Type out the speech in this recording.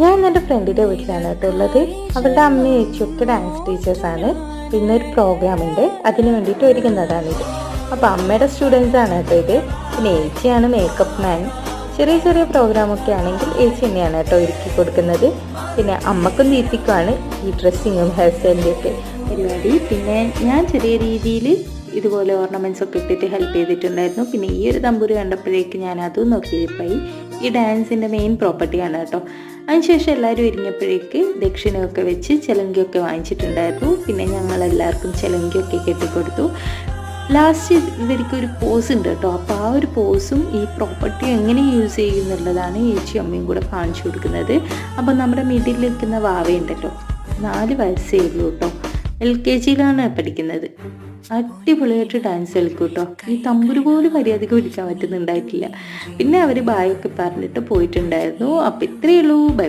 ഞാൻ എൻ്റെ ഫ്രണ്ടിൻ്റെ വീട്ടിലാണ് കേട്ടോ ഉള്ളത്. അവളുടെ അമ്മയും ചേച്ചിയൊക്കെ ഡാൻസ് ടീച്ചേഴ്സാണ്. പിന്നെ ഒരു പ്രോഗ്രാം ഉണ്ട്, അതിന് വേണ്ടിയിട്ട് ഒരുങ്ങുന്നതാണിത്. അപ്പോൾ അമ്മയുടെ സ്റ്റുഡൻസ് ആണ് കേട്ടോ ഇത്. പിന്നെ ചേച്ചിയാണ് മേക്കപ്പ് മാൻ. ചെറിയ ചെറിയ പ്രോഗ്രാമൊക്കെ ആണെങ്കിൽ ചേച്ചി തന്നെയാണ് കേട്ടോ ഒരുക്കി കൊടുക്കുന്നത്. പിന്നെ അമ്മക്കും ദീപിക്കുമാണ് ഈ ഡ്രസ്സിങ്ങും ഹെയർ സ്റ്റൈലിൻ്റെ ഒക്കെ പരിപാടി. പിന്നെ ഞാൻ ചെറിയ രീതിയിൽ ഇതുപോലെ ഓർണമെൻറ്റ്സ് ഒക്കെ ഇട്ടിട്ട് ഹെൽപ്പ് ചെയ്തിട്ടുണ്ടായിരുന്നു. പിന്നെ ഈ ഒരു തമ്പൂര് കണ്ടപ്പോഴേക്ക് ഞാൻ അതും നോക്കിയപ്പോയി. ഈ ഡാൻസിൻ്റെ മെയിൻ പ്രോപ്പർട്ടിയാണ് കേട്ടോ. അതിനുശേഷം എല്ലാവരും ഒരുങ്ങിയപ്പോഴേക്ക് ദക്ഷിണയൊക്കെ വെച്ച് ചിലങ്കിയൊക്കെ വാങ്ങിച്ചിട്ടുണ്ടായിരുന്നു. പിന്നെ ഞങ്ങളെല്ലാവർക്കും ചിലങ്കിയൊക്കെ കെട്ടിക്കൊടുത്തു. ലാസ്റ്റ് ഇവർക്കൊരു പോസ് ഉണ്ട് കേട്ടോ. അപ്പോൾ ആ ഒരു പോസും ഈ പ്രോപ്പർട്ടി എങ്ങനെ യൂസ് ചെയ്യുന്നുള്ളതാണ് ചേച്ചിയും അമ്മയും കൂടെ കാണിച്ചു കൊടുക്കുന്നത്. അപ്പോൾ നമ്മുടെ മിഡിൽ നിൽക്കുന്ന വാവയുണ്ടല്ലോ, 4 വയസ്സേ ഉള്ളൂ കേട്ടോ. LKG പഠിക്കുന്നത്. അടിപൊളിയായിട്ട് ഡാൻസ് കളിക്കും കേട്ടോ. ഈ തമ്പുരു പോലും മര്യാദയ്ക്ക് പിടിക്കാൻ പറ്റുന്നുണ്ടായിട്ടില്ല. പിന്നെ അവർ ബായൊക്കെ പറഞ്ഞിട്ട് പോയിട്ടുണ്ടായിരുന്നു. അപ്പോൾ ഇത്രയേ ഉള്ളൂ. ബൈ.